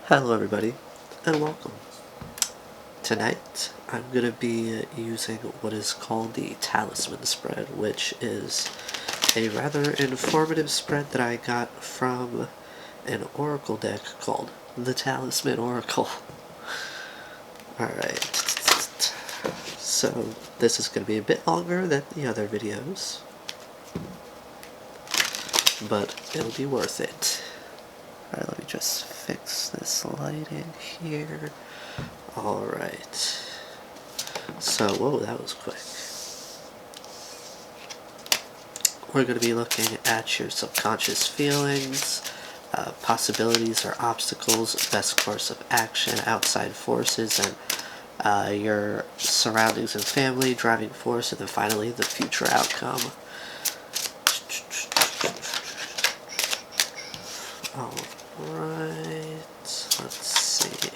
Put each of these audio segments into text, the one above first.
Hello everybody, and welcome. Tonight, I'm going to be using what is called the Talisman spread, which is a rather informative spread that I got from an oracle deck called the Talisman Oracle. Alright, so this is going to be a bit longer than the other videos, but it'll be worth it. Alright, let me just fix this lighting here. Alright. So, whoa, that was quick. We're going to be looking at your subconscious feelings, possibilities or obstacles, best course of action, outside forces, and your surroundings and family, driving force, and then finally the future outcome. Alright, let's see.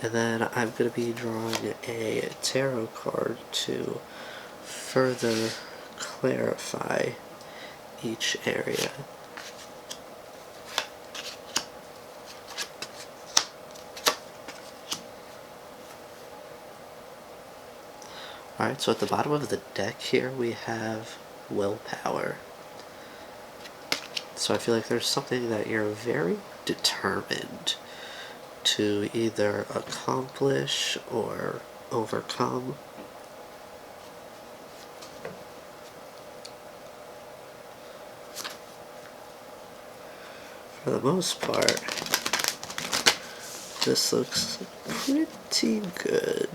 And then I'm going to be drawing a tarot card to further clarify each area. Alright, so at the bottom of the deck here we have willpower. So I feel like there's something that you're very determined to either accomplish or overcome. For the most part, this looks pretty good.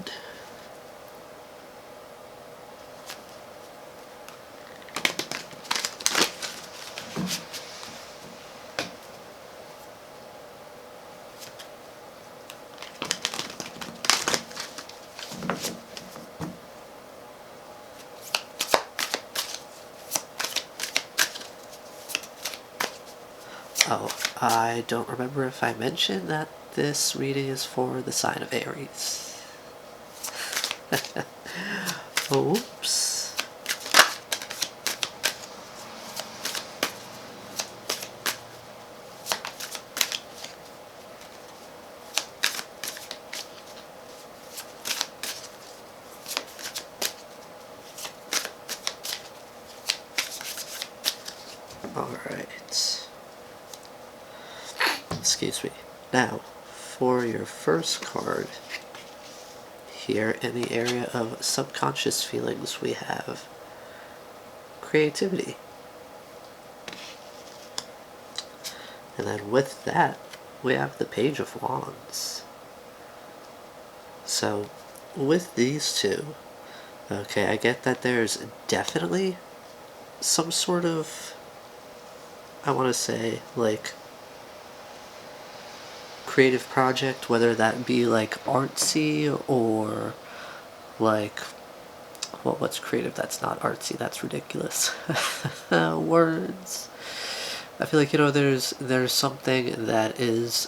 Oh, I don't remember if I mentioned that this reading is for the sign of Aries. Oops. Alright. Excuse me. Now, for your first card, here in the area of subconscious feelings, we have creativity. And then with that, we have the Page of Wands. So, with these two, okay, I get that there's definitely some sort of, I want to say, like, creative project, whether that be like artsy or like, well, what's creative that's not artsy? That's ridiculous. Words. I feel like, there's something that is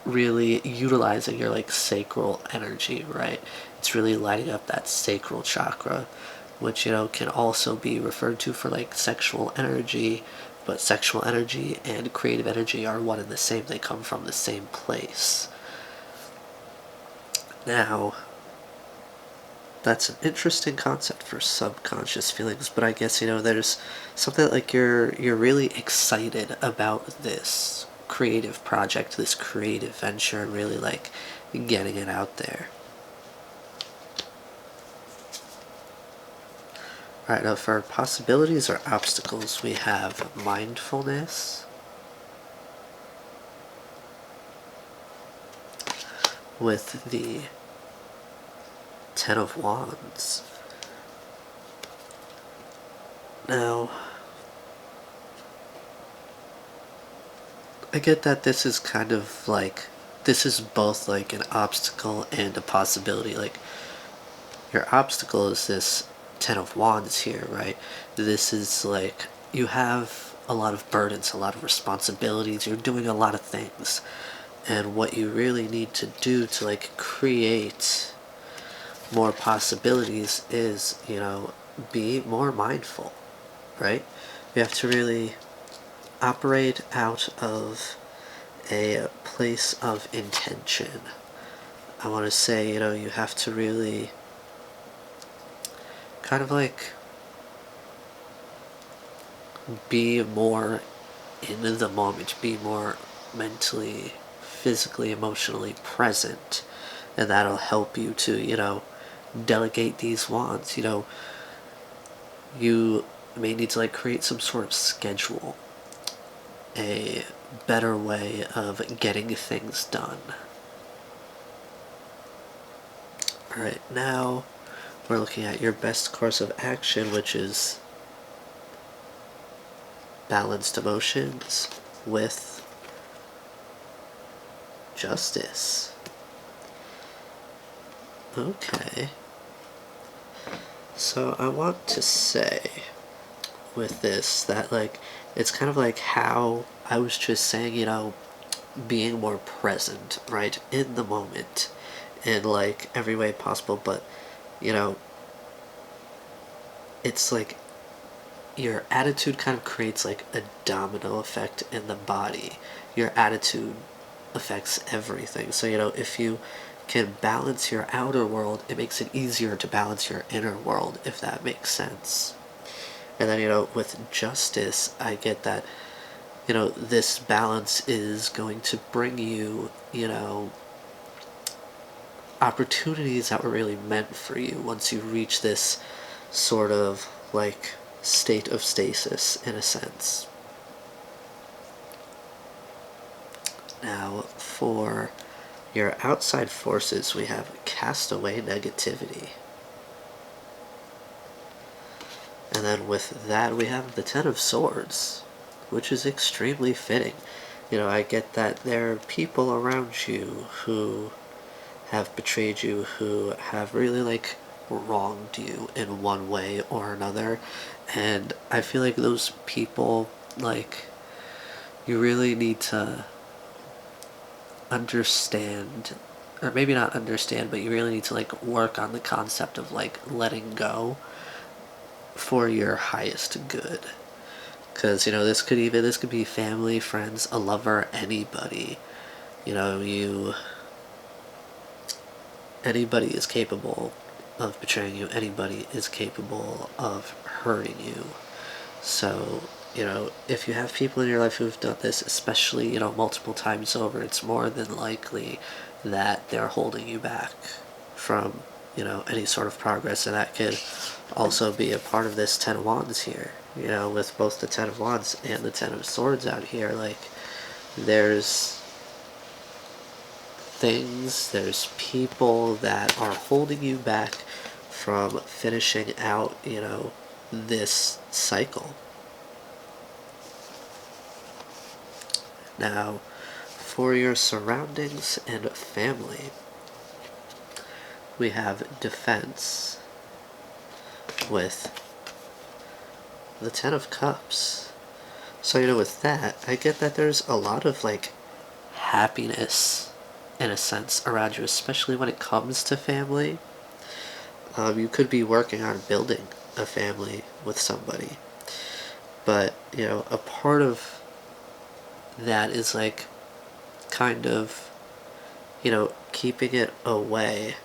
really utilizing your like sacral energy, right? It's really lighting up that sacral chakra, which can also be referred to for like sexual energy, but sexual energy and creative energy are one and the same. They come from the same place. Now, that's an interesting concept for subconscious feelings, but I guess there's something like you're really excited about this creative project, this creative venture, and really like getting it out there. Alright, now for possibilities or obstacles, we have mindfulness, with the Ten of Wands. Now, I get that this is kind of like, this is both like an obstacle and a possibility. Like, your obstacle is this Ten of Wands here, right? This is like, you have a lot of burdens, a lot of responsibilities, you're doing a lot of things. And what you really need to do to like create more possibilities is, be more mindful, right? You have to really operate out of a place of intention. I want to say, you have to really kind of like be more in the moment, be more mentally, physically, emotionally present. And that'll help you to, delegate these wants. You may need to like create some sort of schedule, a better way of getting things done. Alright, now we're looking at your best course of action, which is balanced emotions with justice. Okay. So I want to say with this that like it's kind of like how I was just saying, being more present, right, in the moment in like every way possible, but you know, it's like your attitude kind of creates like a domino effect in the body. Your attitude affects everything. So, if you can balance your outer world, it makes it easier to balance your inner world, if that makes sense. And then, with justice, I get that, this balance is going to bring you, opportunities that were really meant for you once you reach this sort of like state of stasis in a sense. Now, for your outside forces, we have castaway negativity. And then with that, we have the Ten of Swords, which is extremely fitting. I get that there are people around you who have betrayed you, who have really like wronged you in one way or another. And I feel like those people, like, you really need to understand, or maybe not understand, but you really need to like work on the concept of like letting go for your highest good. Because this could be family, friends, a lover, anybody. You anybody is capable of betraying you. Anybody is capable of hurting you. So, if you have people in your life who have done this, especially, multiple times over, it's more than likely that they're holding you back from, any sort of progress. And that could also be a part of this Ten of Wands here. With both the Ten of Wands and the Ten of Swords out here, like, there's there's people that are holding you back from finishing out, this cycle. Now, for your surroundings and family, we have defense with the Ten of Cups. So, with that, I get that there's a lot of, like, happiness, in a sense, around you, especially when it comes to family. You could be working on building a family with somebody. But, a part of that is, like, kind of, keeping it away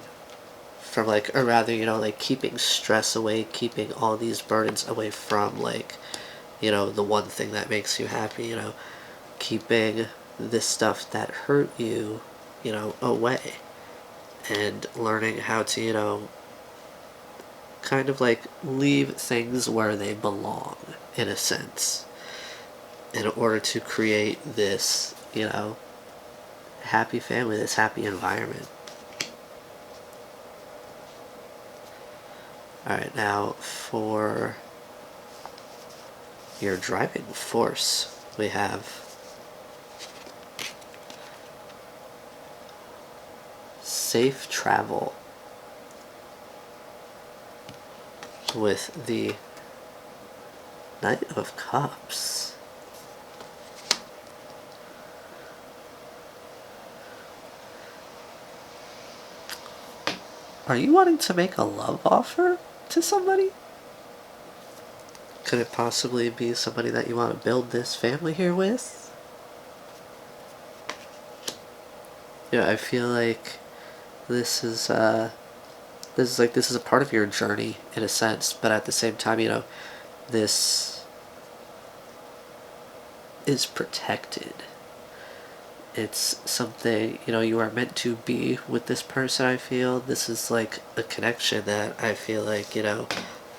from, like, or rather, like, keeping stress away, keeping all these burdens away from, like, the one thing that makes you happy, keeping this stuff that hurt you, away. And learning how to, kind of like leave things where they belong, in a sense, in order to create this, happy family, this happy environment. Alright, now for your driving force, we have safe travel with the Knight of Cups. Are you wanting to make a love offer to somebody? Could it possibly be somebody that you want to build this family here with? Yeah, I feel like this is this is a part of your journey in a sense, but at the same time, this is protected. It's something, you are meant to be with this person. I feel this is like a connection that I feel like,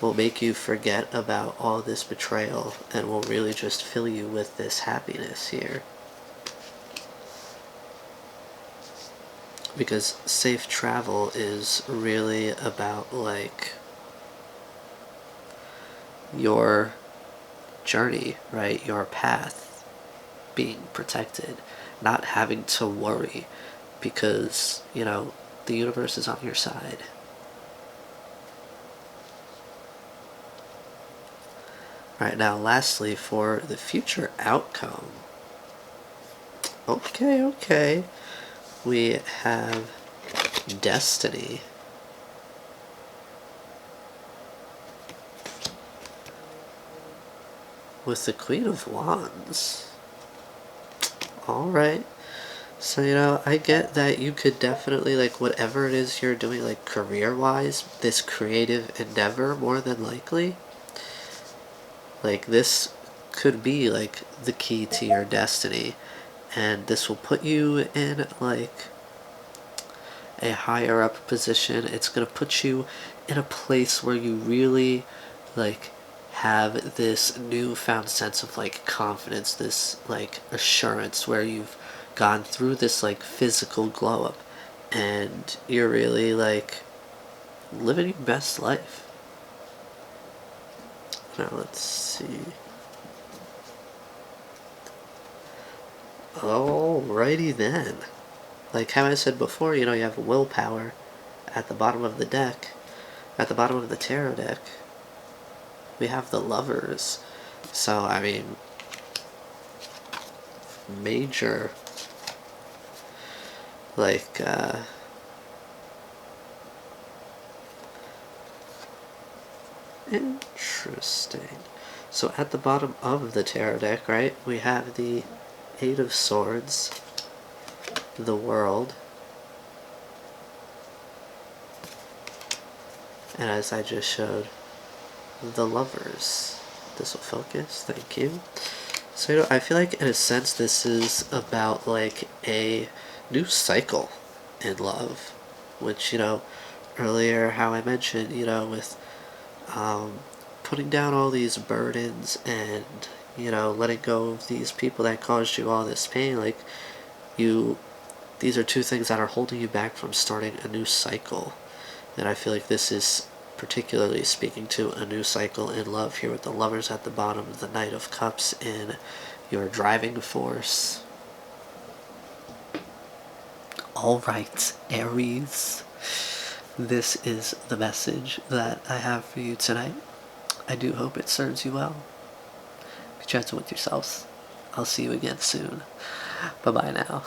will make you forget about all this betrayal and will really just fill you with this happiness here. Because safe travel is really about like your journey, right? Your path being protected, not having to worry because, the universe is on your side. Alright, now lastly, for the future outcome. Okay. We have destiny. With the Queen of Wands. Alright. So, I get that you could definitely, like, whatever it is you're doing, like, career-wise, this creative endeavor, more than likely, like, this could be, like, the key to your destiny. And this will put you in, like, a higher up position. It's going to put you in a place where you really, like, have this newfound sense of, like, confidence, this, like, assurance where you've gone through this, like, physical glow up and you're really, like, living your best life. Now let's see. Alrighty then. Like how I said before, you have willpower at the bottom of the deck. At the bottom of the tarot deck, we have the Lovers. So, I mean, major, like, interesting. So at the bottom of the tarot deck, right, we have the Eight of Swords, the World, and as I just showed, the Lovers. This will focus, thank you. So, I feel like in a sense this is about like a new cycle in love, which, earlier how I mentioned, with putting down all these burdens and, letting go of these people that caused you all this pain, like, these are two things that are holding you back from starting a new cycle. And I feel like this is particularly speaking to a new cycle in love here with the Lovers at the bottom, the Knight of Cups in your driving force. Alright, Aries. This is the message that I have for you tonight. I do hope it serves you well. Be gentle with yourselves. I'll see you again soon. Bye-bye now.